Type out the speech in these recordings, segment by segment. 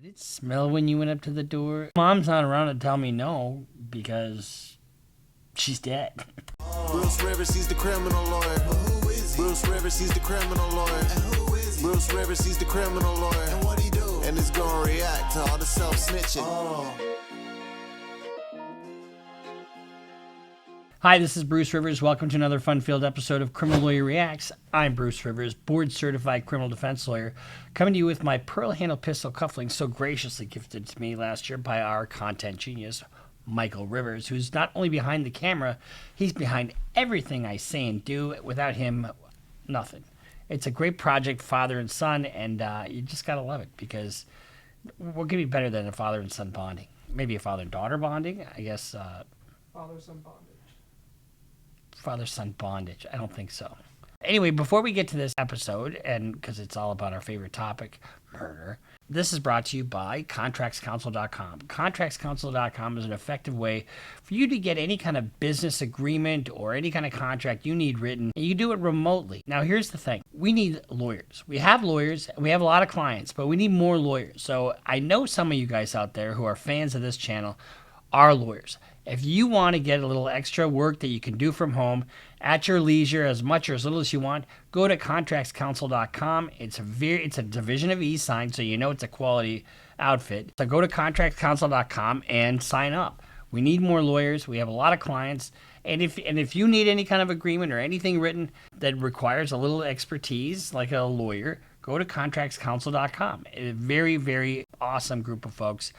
Did it smell when you went up to the door? Mom's not around to tell me no because she's dead. Bruce Rivers, he's the criminal lawyer. Who is he? Bruce Rivers, he's the criminal lawyer. And who is he? Bruce Rivers, he's the criminal lawyer. And what he do? And he's gonna react to all the self-snitching. Hi, this is Bruce Rivers. Welcome to another fun-filled episode of Criminal Lawyer Reacts. I'm Bruce Rivers, board-certified criminal defense lawyer, coming to you with my pearl-handle pistol cufflinks so graciously gifted to me last year by our content genius, Michael Rivers, who's not only behind the camera, he's behind everything I say and do. Without him, nothing. It's a great project, father and son, and you just gotta love it because what could be better than a father and son bonding? Maybe a father and daughter bonding, I guess. Father-son bondage. Father-son bondage. I don't think so. Anyway, before we get to this episode, and because it's all about our favorite topic, murder, this is brought to you by ContractsCounsel.com. ContractsCounsel.com is an effective way for you to get any kind of business agreement or any kind of contract you need written, and you do it remotely. Now, here's the thing. We need lawyers. We have lawyers, and we have a lot of clients, but we need more lawyers. So I know some of you guys out there who are fans of this channel are lawyers. If you want to get a little extra work that you can do from home at your leisure, as much or as little as you want, go to ContractsCounsel.com. It's a division of eSign, so you know it's a quality outfit. So go to ContractsCounsel.com and sign up. We need more lawyers. We have a lot of clients. And if you need any kind of agreement or anything written that requires a little expertise, like a lawyer, go to ContractsCounsel.com. A very, very awesome group of folks.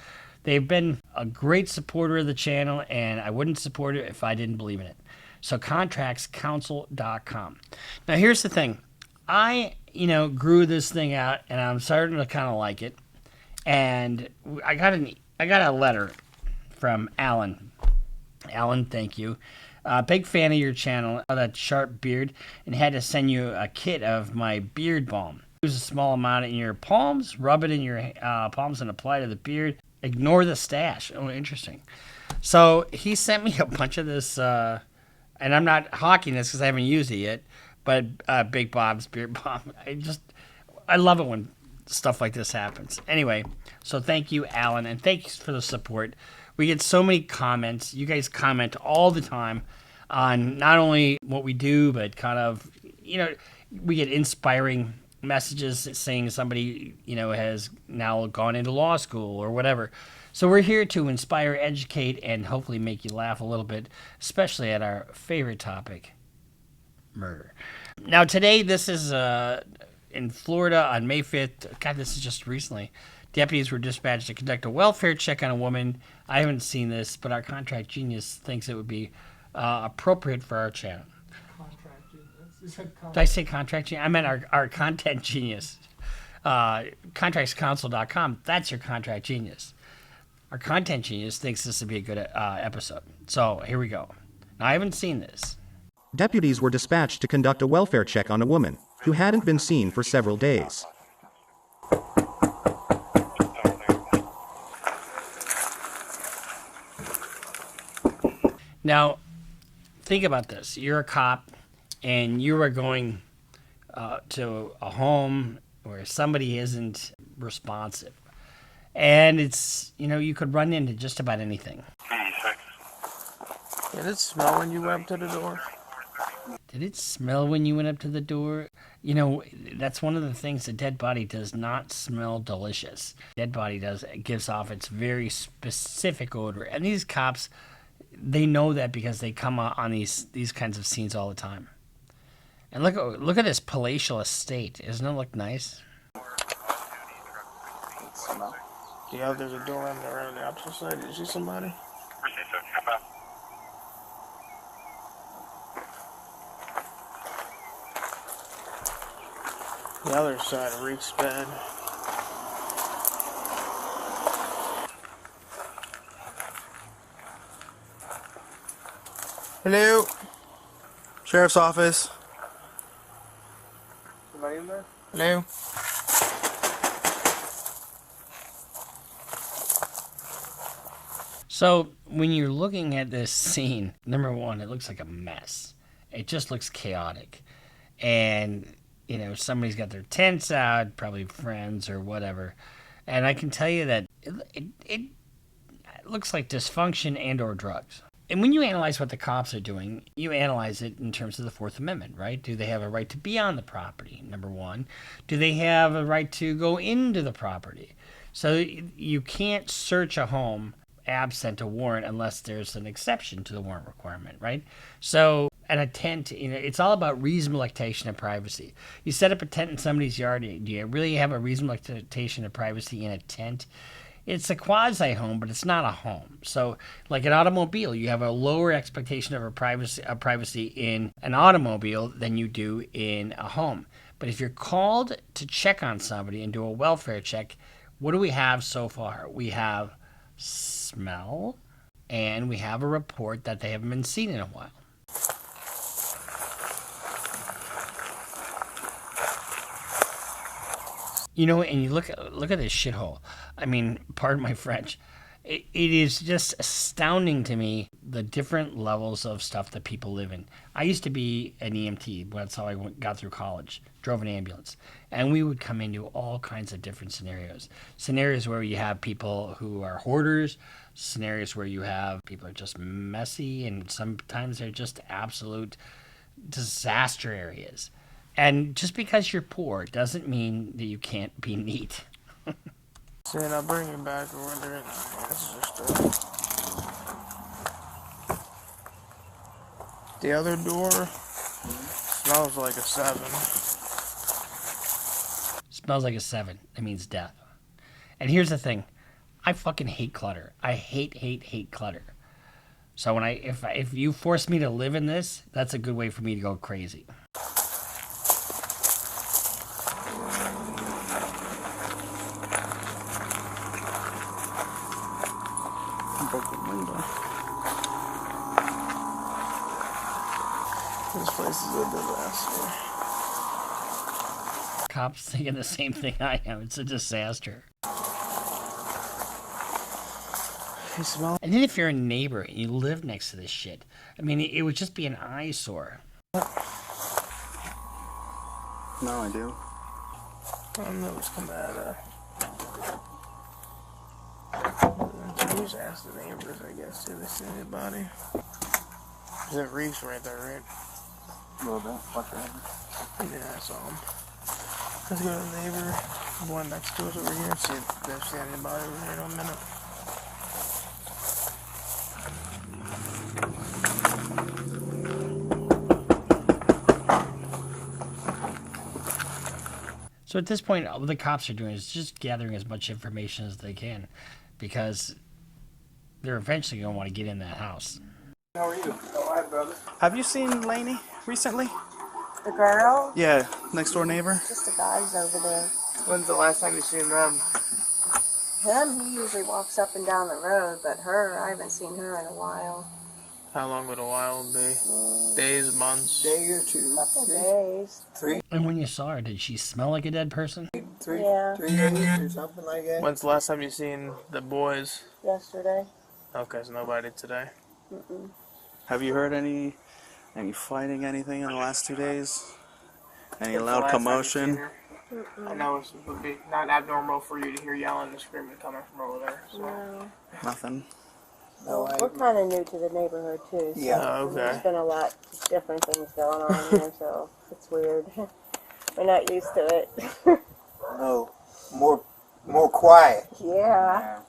They've been a great supporter of the channel, and I wouldn't support it if I didn't believe in it. So ContractsCounsel.com. Now, here's the thing. I, grew this thing out, and I'm starting to kind of like it. And I got a letter from Alan. Alan, thank you. Big fan of your channel, that sharp beard, and had to send you a kit of my beard balm. Use a small amount in your palms, rub it in your palms, and apply to the beard. Ignore the stash. Oh, interesting. So he sent me a bunch of this, and I'm not hawking this because I haven't used it yet, but Big Bob's Beard Bomb. I love it when stuff like this happens. Anyway, so thank you, Alan, and thanks for the support. We get so many comments. You guys comment all the time on not only what we do, but kind of, we get inspiring messages saying somebody, has now gone into law school or whatever. So we're here to inspire, educate, and hopefully make you laugh a little bit, especially at our favorite topic, murder. Now today, this is in Florida on May 5th. God, this is just recently. Deputies were dispatched to conduct a welfare check on a woman. I haven't seen this, but our contract genius thinks it would be appropriate for our channel. Did I say contract genius? I meant our content genius. ContractsCounsel.com. That's your contract genius. Our content genius thinks this would be a good episode. So here we go. Now, I haven't seen this. Deputies were dispatched to conduct a welfare check on a woman who hadn't been seen for several days. Now, think about this. You're a cop, and you are going to a home where somebody isn't responsive. And it's, you could run into just about anything. Did it smell when you went up to the door? Did it smell when you went up to the door? That's one of the things. A dead body does not smell delicious. Dead body gives off its very specific odor. And these cops, they know that because they come on these kinds of scenes all the time. And look at this palatial estate. Doesn't it look nice? Yeah, there's a door around the opposite side. Did you see somebody? The other side reeks bad. Hello? Sheriff's office. Somebody in there? Hello? So when you're looking at this scene, number one, it looks like a mess. It just looks chaotic. And, somebody's got their tents out, probably friends or whatever. And I can tell you that it looks like dysfunction and or drugs. And when you analyze what the cops are doing, you analyze it in terms of the Fourth Amendment, right? Do they have a right to be on the property, number one? Do they have a right to go into the property? So you can't search a home absent a warrant unless there's an exception to the warrant requirement, right? So a tent, it's all about reasonable expectation of privacy. You set up a tent in somebody's yard. Do you really have a reasonable expectation of privacy in a tent? It's a quasi-home, but it's not a home. So, like an automobile, you have a lower expectation of privacy in an automobile than you do in a home. But if you're called to check on somebody and do a welfare check, what do we have so far? We have smell, and we have a report that they haven't been seen in a while. And you look at this shithole. I mean, pardon my French. It is just astounding to me the different levels of stuff that people live in. I used to be an EMT. That's how I got through college. Drove an ambulance. And we would come into all kinds of different scenarios. Scenarios where you have people who are hoarders. Scenarios where you have people who are just messy. And sometimes they're just absolute disaster areas. And just because you're poor doesn't mean that you can't be neat. See, and I'll bring you back or whether it. This is just the other door smells like a 7. Smells like a 7. That means death. And here's the thing. I fucking hate clutter. I hate clutter. So if you force me to live in this, that's a good way for me to go crazy. This place is a disaster. Cops thinking the same thing I am. It's a disaster. You smell? And then if you're a neighbor and you live next to this shit, I mean, it would just be an eyesore. No, I do. I don't know what's coming out of. You just ask the neighbors, I guess, if they see anybody. There's that Reese right there, right? A little bit. Watch your Yeah, I saw him. Let's go to the neighbor, the one next to us over here, and see if they see anybody over here in a minute. So at this point, what the cops are doing is just gathering as much information as they can, because they're eventually going to want to get in that house. How are you? Oh, hi, brother. Have you seen Lainey recently? The girl? Yeah, next door neighbor. Just the guys over there. When's the last time you seen them? Him, he usually walks up and down the road, but her, I haven't seen her in a while. How long would a while be? Days, months? Day or two. Couple days. And when you saw her, did she smell like a dead person? Three Yeah. 3 days or something like that. When's the last time you seen the boys? Yesterday. Okay, so nobody today. Have you heard any fighting, anything in the last 2 days? Any When's the loud last time you commotion? seen her? I know it would be not abnormal for you to hear yelling and screaming coming from over there. So. No. Nothing. No, We're kind of new to the neighborhood, too. So Yeah. Oh, okay. There's been a lot of different things going on here, so it's weird. We're not used to it. no, more quiet. Yeah.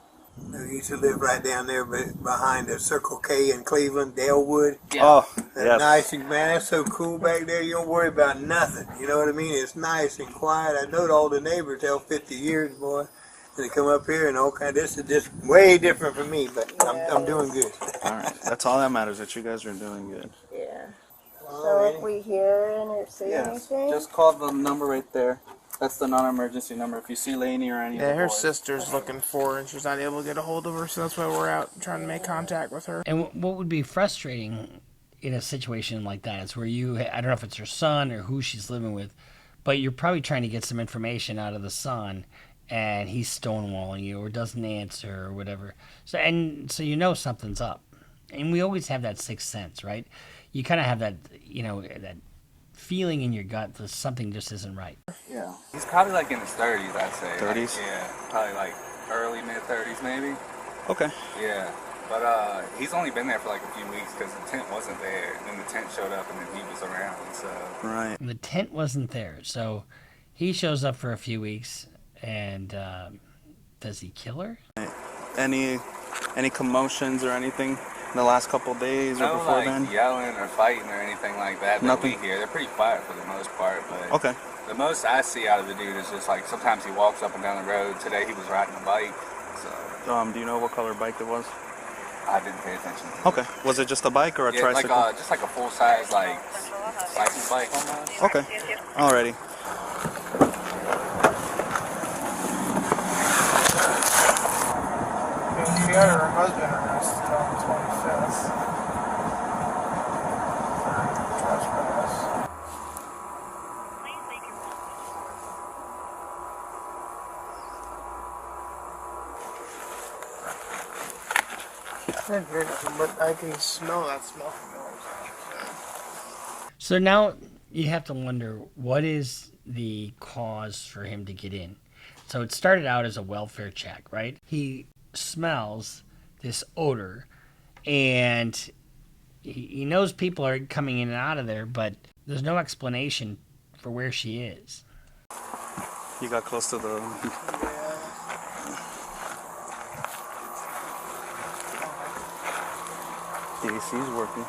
I used to live right down there behind the Circle K in Cleveland, Dalewood. Oh, That's yeah. nice and man, that's so cool back there. You don't worry about nothing. You know what I mean? It's nice and quiet. I know all the neighbors held 50 years, boy. And they come up here and all kind. This is just way different from me, but I'm doing good. All right. That's all that matters, that you guys are doing good. Yeah. So if we hear or see anything, Just call the number right there. That's the non-emergency number. If you see Lainey or any of Yeah, the her boys. sister's looking for her and she's not able to get a hold of her, so that's why we're out trying to make contact with her. And what would be frustrating in a situation like that is where I don't know if it's her son or who she's living with, but you're probably trying to get some information out of the son, and he's stonewalling you or doesn't answer or whatever. So you know something's up. And we always have that sixth sense, right? You kind of have that, that feeling in your gut that something just isn't right. Yeah. He's probably like in his 30s, I'd say. 30s? Like, yeah, probably like early, mid-30s maybe. Okay. Yeah. But he's only been there for like a few weeks because the tent wasn't there. And then the tent showed up and then he was around. So. Right. The tent wasn't there, so he shows up for a few weeks, and does he kill her? Any commotions or anything in the last couple of days or No, before like then? yelling or fighting or anything like that. Nothing? We hear. They're pretty quiet for the most part. But Okay. the most I see out of the dude is just like sometimes he walks up and down the road. Today he was riding a bike. So Do you know what color bike it was? I didn't pay attention. Okay. Was it just a bike or a Yeah, tricycle? like just like a full size like cycle bike almost. Okay. Alrighty. She had her husband arrested on the 25th. Trespass. I didn't hear nothing, but I can smell that smell from the other side. So now you have to wonder, what is the cause for him to get in? So it started out as a welfare check, right? He smells this odor, and he knows people are coming in and out of there, but there's no explanation for where she is. You got close to the... The AC's working.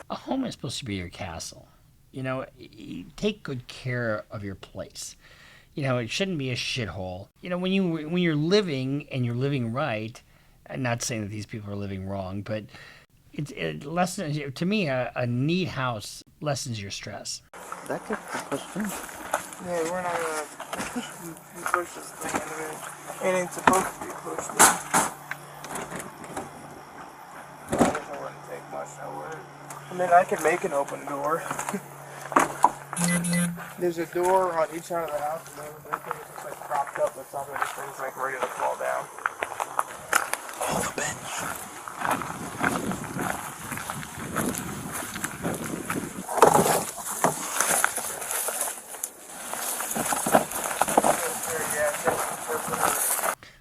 A home is supposed to be your castle. You know, you take good care of your place. You know, it shouldn't be a shithole. You know, when you're living and you're living right, I'm not saying that these people are living wrong, but it lessens, to me, a neat house lessens your stress. That could be pushed in. Yeah, we're not gonna push this thing into it. It ain't supposed to be pushed in. I guess it wouldn't take much, now would it? I mean, I could make an open door. There's a door on each side of the house, and everything is just like propped up with something. This thing's like ready to fall down. Oh, the bench.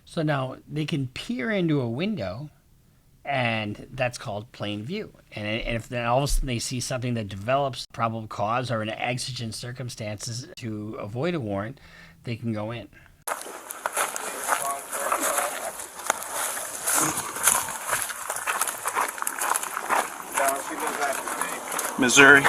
So now they can peer into a window, and that's called plain view. And if then all of a sudden they see something that develops probable cause or an exigent circumstances to avoid a warrant, they can go in. Missouri.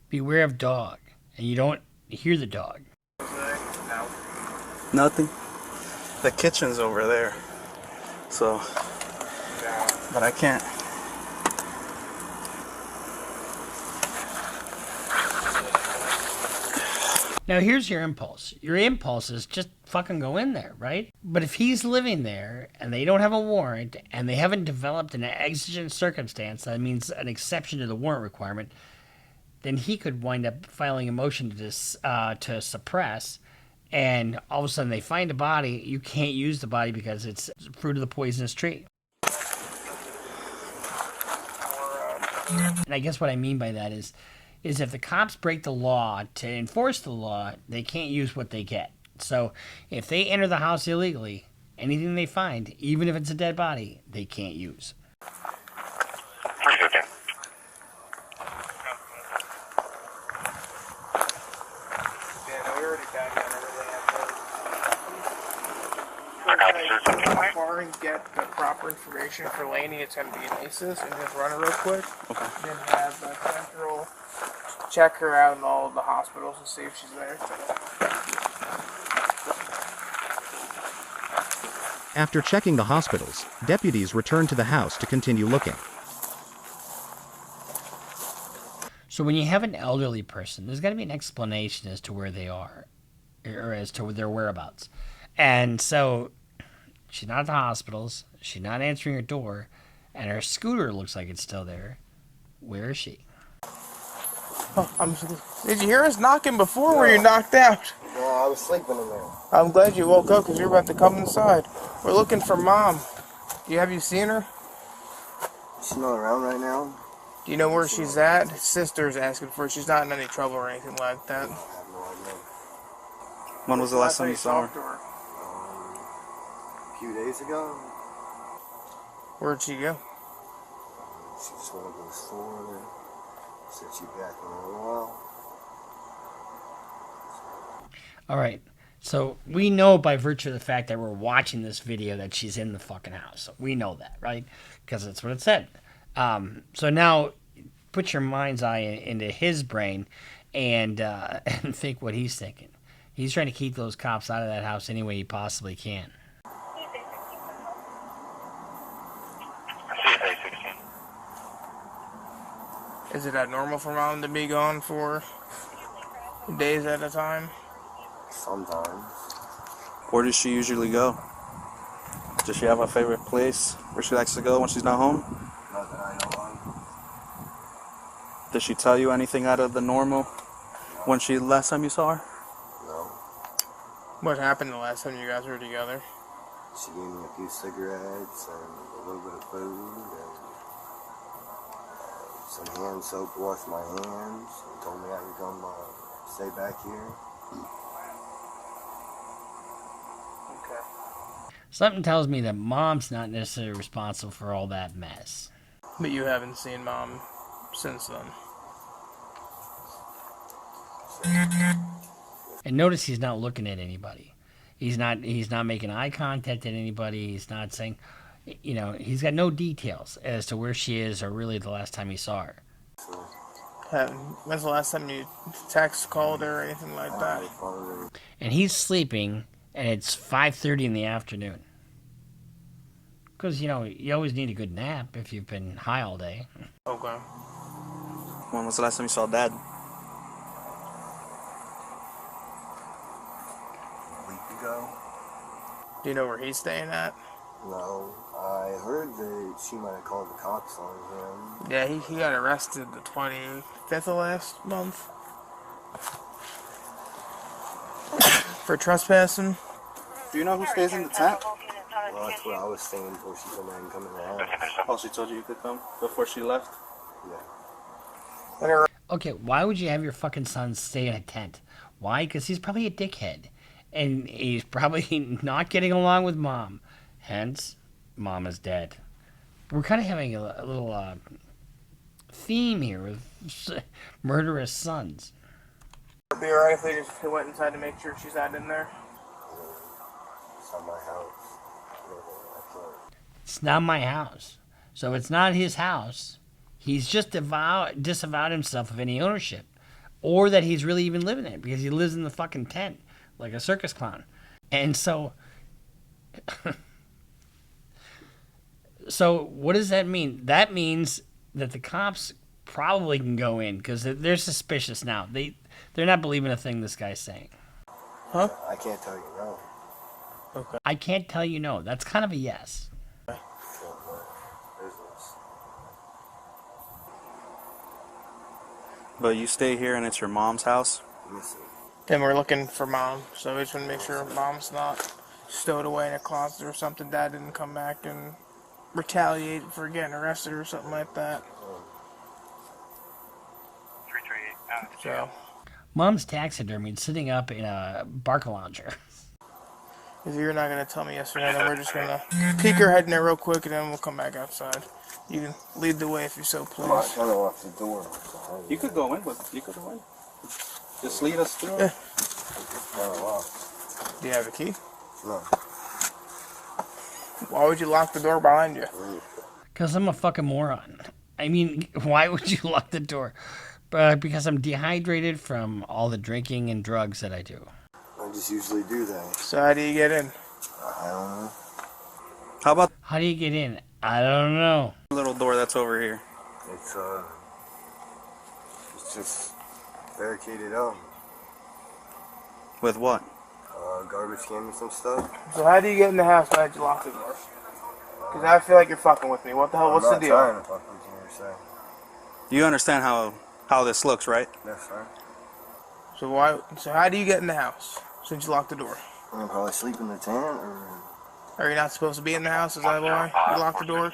Beware of dog, and you don't hear the dog. Nothing. The kitchen's over there. So, but I can't. Now here's your impulse. Your impulse is just fucking go in there, right? But if he's living there and they don't have a warrant and they haven't developed an exigent circumstance, that means an exception to the warrant requirement, then he could wind up filing a motion to suppress, and all of a sudden they find a body. You can't use the body because it's fruit of the poisonous tree. And I guess what I mean by that is if the cops break the law to enforce the law, they can't use what they get. So if they enter the house illegally, anything they find, even if it's a dead body, they can't use. And get the proper information for Lainey, it's going to be an ACES, and just run it real quick. Okay. Then have Central check her out in all of the hospitals and see if she's there. After checking the hospitals, deputies returned to the house to continue looking. So when you have an elderly person, there's got to be an explanation as to where they are, or as to their whereabouts. And so she's not at the hospitals. She's not answering her door, and her scooter looks like it's still there. Where is she? Did you hear us knocking before? Were you knocked out? No, I was sleeping in there. I'm glad you woke up because you're about to come inside. We're looking for Mom. Have you seen her? She's not around right now. Do you know where she's at? His sister's asking for her. She's not in any trouble or anything like that. I have no idea. When was the last time you saw her? A few days ago, Where'd she go? she just went to the store. Said she'd be back in a little while. All right. So we know by virtue of the fact that we're watching this video that she's in the fucking house. We know that, right? Because that's what it said. So now put your mind's eye into his brain and think what he's thinking. He's trying to keep those cops out of that house any way he possibly can. Is it abnormal for Mom to be gone for days at a time? Sometimes. Where does she usually go? Does she have a favorite place where she likes to go when she's not home? Not that I know of. Did she tell you anything out of the normal when last time you saw her? No. What happened the last time you guys were together? She gave me a few cigarettes and a little bit of food and some hand soap to wash my hands and told me I could come stay back here. Something tells me that Mom's not necessarily responsible for all that mess. But you haven't seen Mom since then. And notice he's not looking at anybody. He's not making eye contact at anybody. He's not saying, you know, he's got no details as to where she is or really the last time he saw her. When's the last time you text, called her, or anything like that? And he's sleeping, and it's 5:30 in the afternoon. Because, you know, you always need a good nap if you've been high all day. Okay. When was the last time you saw Dad? A week ago. Do you know where he's staying at? No. I heard that she might have called the cops on him. Yeah, he got arrested the 25th of last month. For trespassing. Do you know who stays in the tent? Well, that's what I was saying before she told me I can come in the house. Oh, she told you you could come before she left? Yeah. Okay, why would you have your fucking son stay in a tent? Why? Because he's probably a dickhead. And he's probably not getting along with Mom. Hence, Mom is dead. We're kind of having a little theme here with murderous sons. It'd be alright if they just went inside to make sure she's not in there. It's not my house. It's not my house. So it's not his house. He's just disavowed himself of any ownership. Or that he's really even living in it because he lives in the fucking tent like a circus clown. And so... So what does that mean? That means that the cops probably can go in because they're suspicious now. They're not believing a thing this guy's saying. Huh? I can't tell you no. Okay. I can't tell you no. That's kind of a yes. Business. But you stay here and it's your mom's house? Listen. And we're looking for Mom, so we just want to make sure Mom's not stowed away in a closet or something. Dad didn't come back and retaliate for getting arrested or something like that. So, Mom's taxidermy sitting up in a Barcalounger. if you're not going to tell me yes or no, then we're just going to peek our head in there real quick and then we'll come back outside. You can lead the way if you so I'm not please. trying to lock the door. You could go in, but you could go in. Just lead us through. Yeah. It's kind of locked. Do you have a key? No. Why would you lock the door behind you? Because I'm a fucking moron. I mean, why would you lock the door? Because I'm dehydrated from all the drinking and drugs that I do. I just usually do that. So how do you get in? I don't know. How about How do you get in? I don't know. the little door that's over here? It's just barricaded up. With what? Garbage can and some stuff. So how do you get in the house when you lock the doors? Because I feel like you're fucking with me. What the hell? What's the deal? I'm not trying to fuck with you, sir. You understand how this looks, right? Yes, sir. So how do you get in the house since you locked the door? I'm probably sleep in the tent, or... Are you not supposed to be in the house? Is that why you locked the door?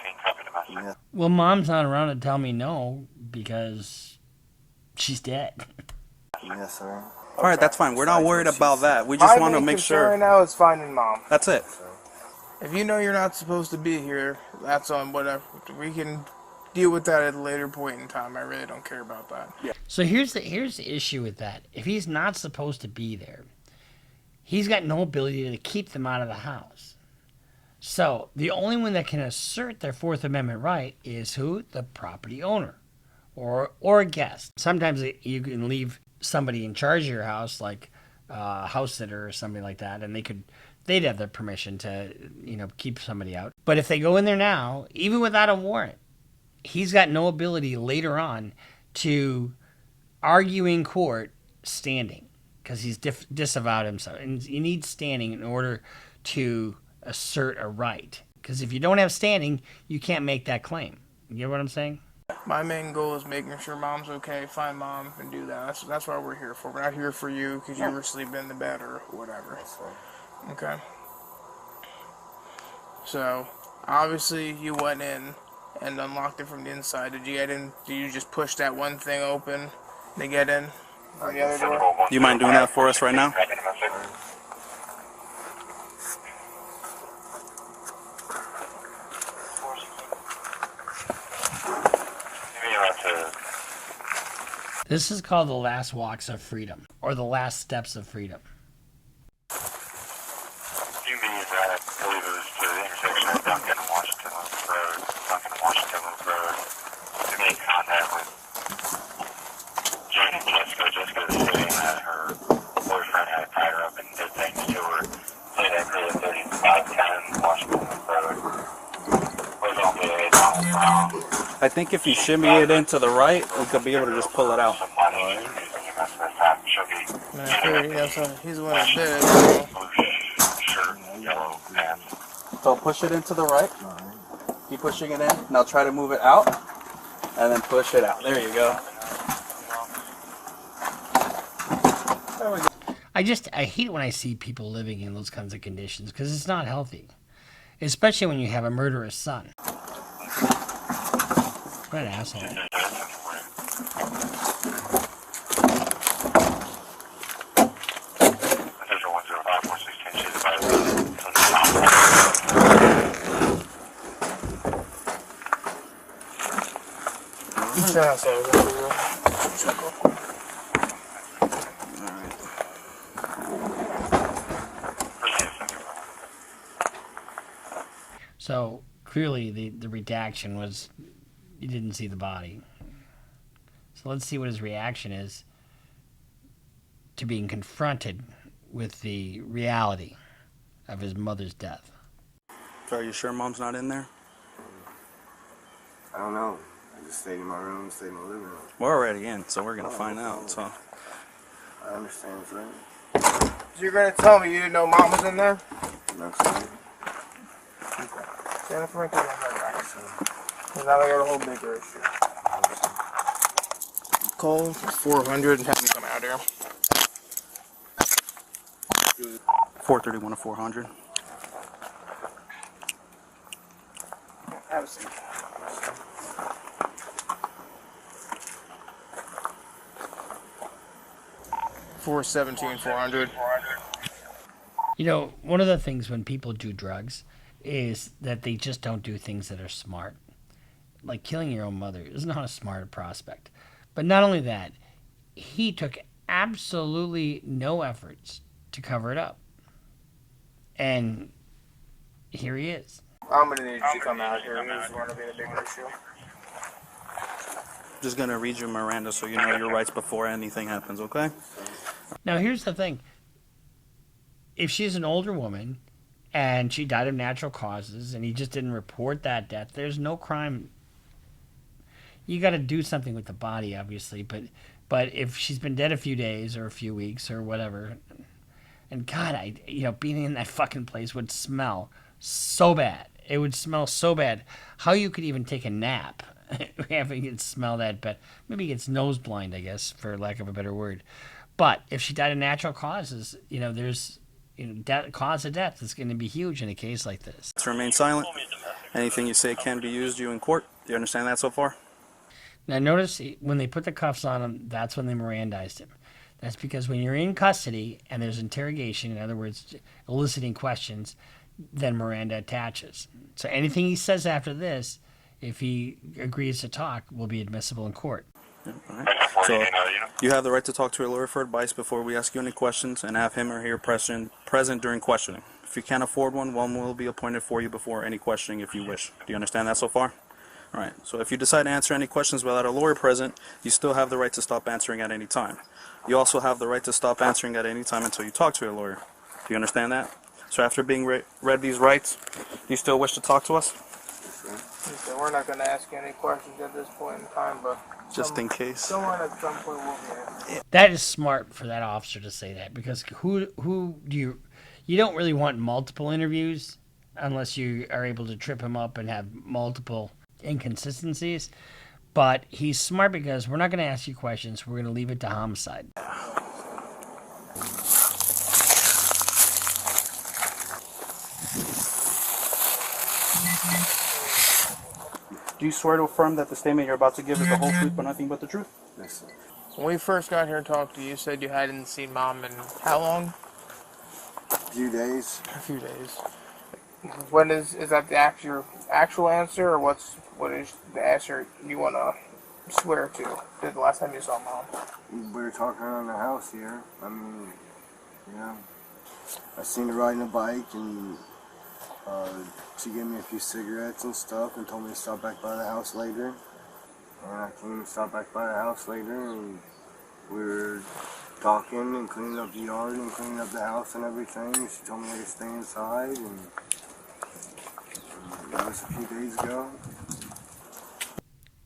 Yeah. Well, Mom's not around to tell me no because she's dead. Yes, sir. All right, that's fine. We're not worried about that. We just want to make sure. Right now is finding Mom. That's it. If you know you're not supposed to be here, that's on whatever. We can deal with that at a later point in time. I really don't care about that. Yeah. So here's the issue with that. If he's not supposed to be there, he's got no ability to keep them out of the house. So the only one that can assert their Fourth Amendment right is who? The property owner or a guest. Sometimes you can leave somebody in charge of your house, like a house sitter or something like that, and they'd have the permission to, keep somebody out. But if they go in there now, even without a warrant, he's got no ability later on to argue in court standing because he's disavowed himself. And you need standing in order to assert a right. Because if you don't have standing, you can't make that claim. You get what I'm saying? My main goal is making sure Mom's okay, find Mom, and do that. That's what we're here for. We're not here for you because you were sleeping in the bed or whatever. Okay? So, obviously, you went in and unlocked it from the inside. Did you get in? Did you just push that one thing open to get in from the other door? Do you mind doing that for us right now? This is called the last walks of freedom, or the last steps of freedom. You mean that I believe it was to the intersection of Duncan and Washington Road, to make contact with Jane and Jessica. Jessica was saying that her boyfriend had tied her up and did things to her. Say that created 3510 Washington Road was only a mile. I think if you shimmy it into the right, we could be able to just pull it out. He's the one that did it. So push it into the right. Keep pushing it in. Now try to move it out, and then push it out. There you go. I hate when I see people living in those kinds of conditions because it's not healthy, especially when you have a murderous son. What an asshole. So clearly the redaction was you didn't see the body. So let's see what his reaction is to being confronted with the reality of his mother's death. So are you sure Mom's not in there? I don't know. I just stayed in my room, stayed in my living room. We're already in, so we're going to find out. So I understand, sir. So you're going to tell me you didn't know Mom was in there? No, sir. Jennifer, and because now they got a whole bigger issue. Call 400 and have them come out here. 431 to 400. Have a seat. $417,400. One of the things when people do drugs is that they just don't do things that are smart. Like killing your own mother is not a smart prospect. But not only that, he took absolutely no efforts to cover it up. And here he is. I'm going to need you to come out here. This is going to be the bigger issue. Just going to read you Miranda so you know your rights before anything happens, okay? Now, here's the thing. If she's an older woman and she died of natural causes and he just didn't report that death, there's no crime. You got to do something with the body, obviously, but But if she's been dead a few days or a few weeks or whatever, and God, being in that fucking place would smell so bad. It would smell so bad. How you could even take a nap having it smell that bad. Maybe it gets nose blind, I guess, for lack of a better word. But if she died of natural causes, there's cause of death is going to be huge in a case like this. To remain silent. Anything you say can be used you in court. Do you understand that so far? Now notice when they put the cuffs on him, that's when they Mirandized him. That's because when you're in custody and there's interrogation, in other words, eliciting questions, then Miranda attaches. So anything he says after this, if he agrees to talk, will be admissible in court. Yeah, all right. So you have the right to talk to your lawyer for advice before we ask you any questions and have him or her present during questioning. If you can't afford one will be appointed for you before any questioning if you wish. Do you understand that so far? All right. So if you decide to answer any questions without a lawyer present, you still have the right to stop answering at any time. You also have the right to stop answering at any time until you talk to your lawyer. Do you understand that? So after being read these rights, do you still wish to talk to us? So we're not going to ask you any questions at this point in time, but just in case. Someone at some point will be asking. That is smart for that officer to say that, because who do you don't really want multiple interviews unless you are able to trip him up and have multiple inconsistencies. But he's smart because we're not going to ask you questions. We're going to leave it to homicide. Do you swear to affirm that the statement you're about to give is the whole truth but nothing but the truth? Yes, sir. When we first got here and talked to you, you said you hadn't seen Mom in how long? A few days. A few days. When is that the actual answer, or what is the answer you want to swear to? The last time you saw Mom? We were talking around the house here. I mean, I seen her riding a bike, and she gave me a few cigarettes and stuff and told me to stop back by the house later. And I came and stopped back by the house later, and we were talking and cleaning up the yard and cleaning up the house and everything. She told me I could stay inside, and that was a few days ago.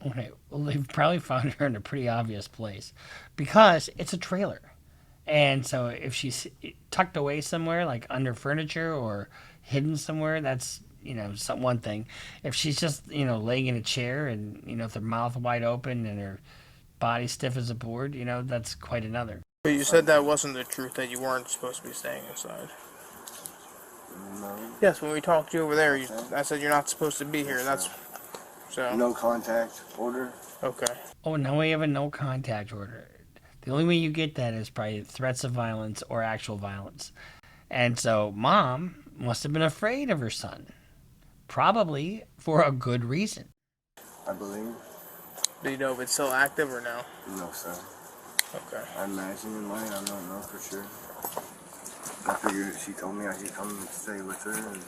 Okay, well, they've probably found her in a pretty obvious place because it's a trailer. And so if she's tucked away somewhere, like under furniture or hidden somewhere, that's, one thing. If she's just, laying in a chair and, with her mouth wide open and her body stiff as a board, that's quite another. But you said that wasn't the truth, that you weren't supposed to be staying inside. No. Yes, when we talked to you over there, I said you're not supposed to be here. That's so. No contact order. Okay. Oh, now we have a no contact order. The only way you get that is probably threats of violence or actual violence. And so Mom must have been afraid of her son. Probably for a good reason. I believe. Do you know if it's still active or no? No, sir. Okay. I imagine it might. I don't know for sure. I figured she told me I could come and stay with her, and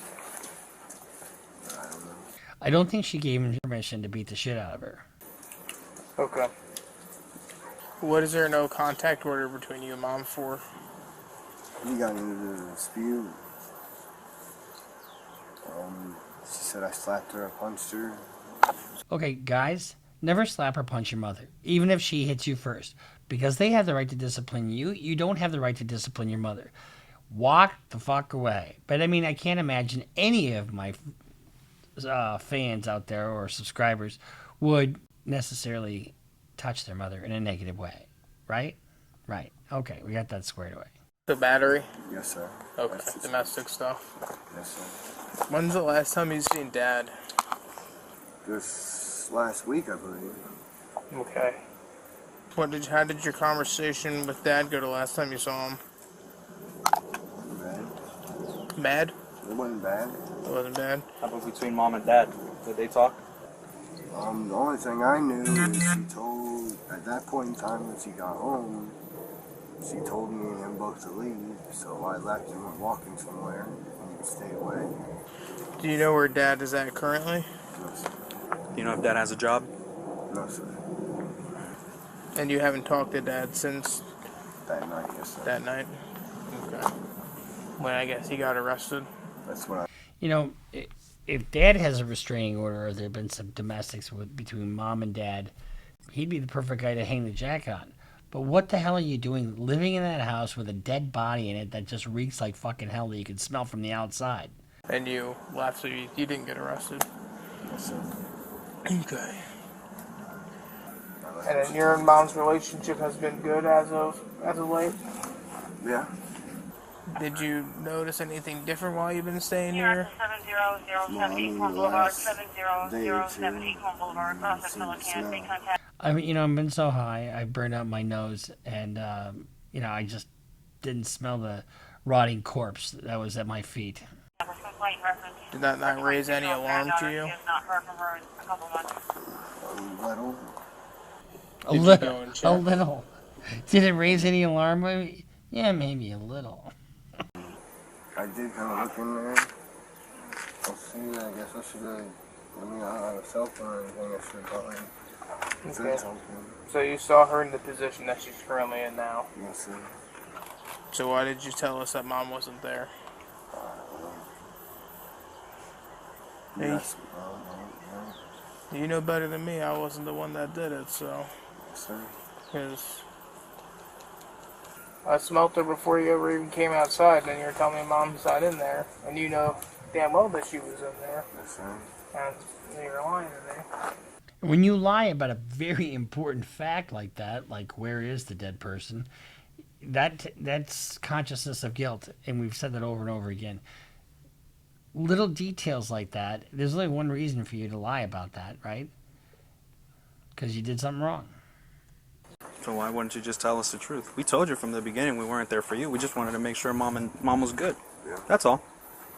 I don't know. I don't think she gave him permission to beat the shit out of her. Okay. What is there no contact order between you and Mom for? We got into the dispute. She said I slapped her, I punched her. Okay, guys, never slap or punch your mother, even if she hits you first. Because they have the right to discipline you, you don't have the right to discipline your mother. Walk the fuck away. But I can't imagine any of my fans out there or subscribers would necessarily touch their mother in a negative way. Right? Right. Okay, we got that squared away. The battery? Yes, sir. Okay, domestic stuff. Yes, sir. When's the last time you've seen Dad? This last week, I believe. Okay. How did your conversation with Dad go the last time you saw him? Bad. Bad? It wasn't bad. It wasn't bad? How about between Mom and Dad? Did they talk? The only thing I knew is she told, at that point in time when she got home, she told me and him both to leave, so I left and went walking somewhere, and he stayed away. Do you know where Dad is at currently? No, sir. Do you know if Dad has a job? No, sir. And you haven't talked to Dad since That night, yes, sir. that night? Okay. When I guess he got arrested? That's what I... If Dad has a restraining order or there have been some domestics between Mom and Dad, he'd be the perfect guy to hang the jack on. But what the hell are you doing living in that house with a dead body in it that just reeks like fucking hell that you can smell from the outside? And you left, so you didn't get arrested. Yes, sir. Okay. And then your and mom's relationship has been good as of late? Yeah. Did you notice anything different while you've been staying here? I mean, I've been so high, I burned out my nose, and, I just didn't smell the rotting corpse that was at my feet. Did that not raise any alarm to you? A little. A little. Did it raise any alarm? Maybe? Yeah, maybe a little. I did kind of look in there. I'll see. I guess I should have. I don't have a cell phone or anything. I should have said something. So you saw her in the position that she's currently in now? Yes, sir. So why did you tell us that mom wasn't there? Yes. You know better than me. I wasn't the one that did it, so. Yes, sir. Because I smelt her before you ever even came outside, and then you were telling me mom's not in there, and you know damn well that she was in there. Yes, sir. And you're lying to me. When you lie about a very important fact like that, like where is the dead person, that's consciousness of guilt, and we've said that over and over again. Little details like that, there's only one reason for you to lie about that, right? Because you did something wrong. So why wouldn't you just tell us the truth? We told you from the beginning we weren't there for you. We just wanted to make sure mom was good. Yeah. That's all.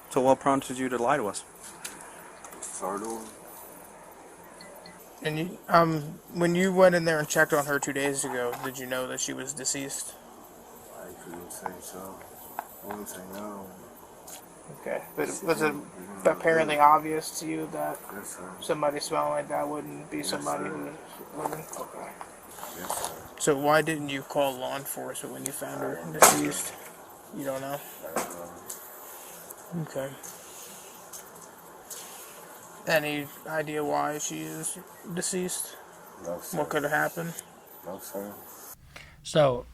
So what prompted you to lie to us? Startled. And you, when you went in there and checked on her 2 days ago, did you know that she was deceased? I couldn't say so. I wouldn't say no. Okay. But was it apparently obvious to you that Yes, sir. somebody smelling like that wouldn't be Yes, somebody sir. who wouldn't? Okay. Yes, sir. So why didn't you call law enforcement when you found her deceased? You don't know? I don't know. Okay. Any idea why she is deceased? No, sir. What could have happened? No, sir. So,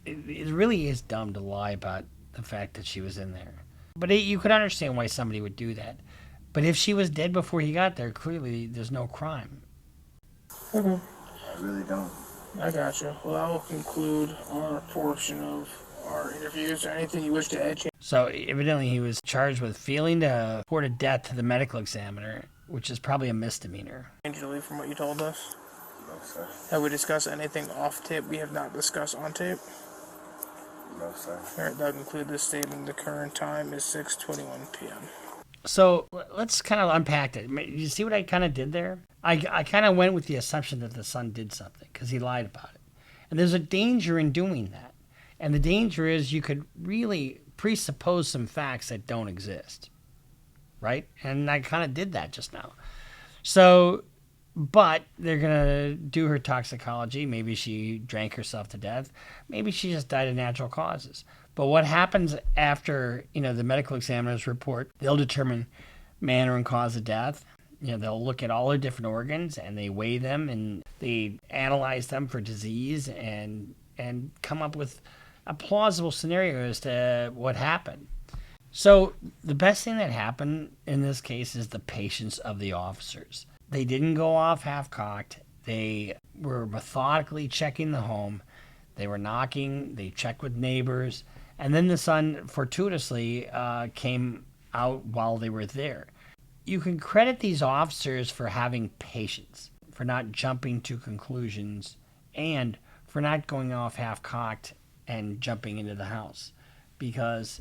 it really is dumb to lie about the fact that she was in there. But you could understand why somebody would do that. But if she was dead before he got there, clearly there's no crime. Okay. I really don't. I gotcha. Well, that will conclude our portion of our interview. Is there anything you wish to add? So, evidently he was charged with failing to report a death to the medical examiner, which is probably a misdemeanor. Angela, from what you told us, No, sir. have we discussed anything off tape we have not discussed on tape? No, sir. All right, that will conclude this statement. The current time is 6:21 p.m. So let's kind of unpack it. You see what I kind of did there? I kind of went with the assumption that the son did something because he lied about it. And there's a danger in doing that. And the danger is you could really presuppose some facts that don't exist. Right? And I kind of did that just now. So, but they're going to do her toxicology. Maybe she drank herself to death. Maybe she just died of natural causes. But what happens after, the medical examiner's report, they'll determine manner and cause of death. They'll look at all her different organs and they weigh them and they analyze them for disease and come up with a plausible scenario as to what happened. So the best thing that happened in this case is the patience of the officers. They didn't go off half-cocked. They were methodically checking the home. They were knocking. They checked with neighbors. And then the son fortuitously came out while they were there. You can credit these officers for having patience, for not jumping to conclusions, and for not going off half-cocked and jumping into the house. Because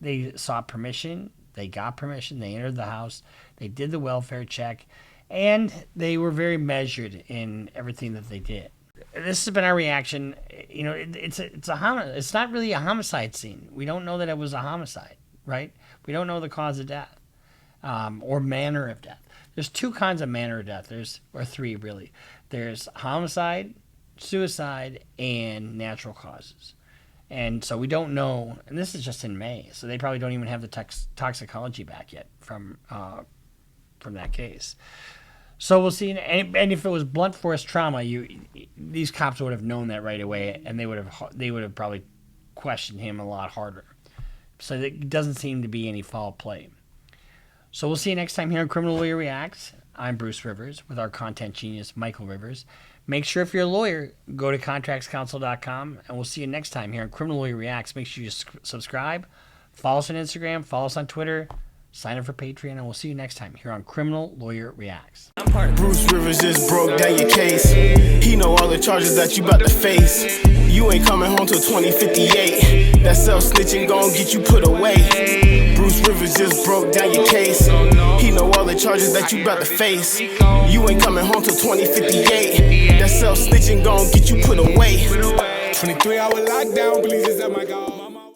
they sought permission, they got permission, they entered the house, they did the welfare check, and they were very measured in everything that they did. This has been our reaction. It's not really a homicide scene. We don't know that it was a homicide, right? We don't know the cause of death or manner of death. There's two kinds of manner of death. Or three, really. There's homicide, suicide, and natural causes. And so we don't know, and this is just in May, so they probably don't even have the toxicology back yet from that case. So we'll see. And if it was blunt force trauma, these cops would have known that right away, and they would have probably questioned him a lot harder. So it doesn't seem to be any foul play. So we'll see you next time here on Criminal Lawyer Reacts. I'm Bruce Rivers with our content genius, Michael Rivers. Make sure if you're a lawyer, go to contractscouncil.com, and we'll see you next time here on Criminal Lawyer Reacts. Make sure you subscribe, follow us on Instagram, follow us on Twitter, sign up for Patreon, and we'll see you next time here on Criminal Lawyer Reacts. Bruce Rivers just broke down your case. He know all the charges that you about to face. You ain't coming home till 2058. That self-snitching gon' get you put away. Bruce Rivers just broke down your case. He know all the charges that you about to face. You ain't coming home till 2058. That self-snitching gon' get you put away. 23-hour lockdown, police is at my god.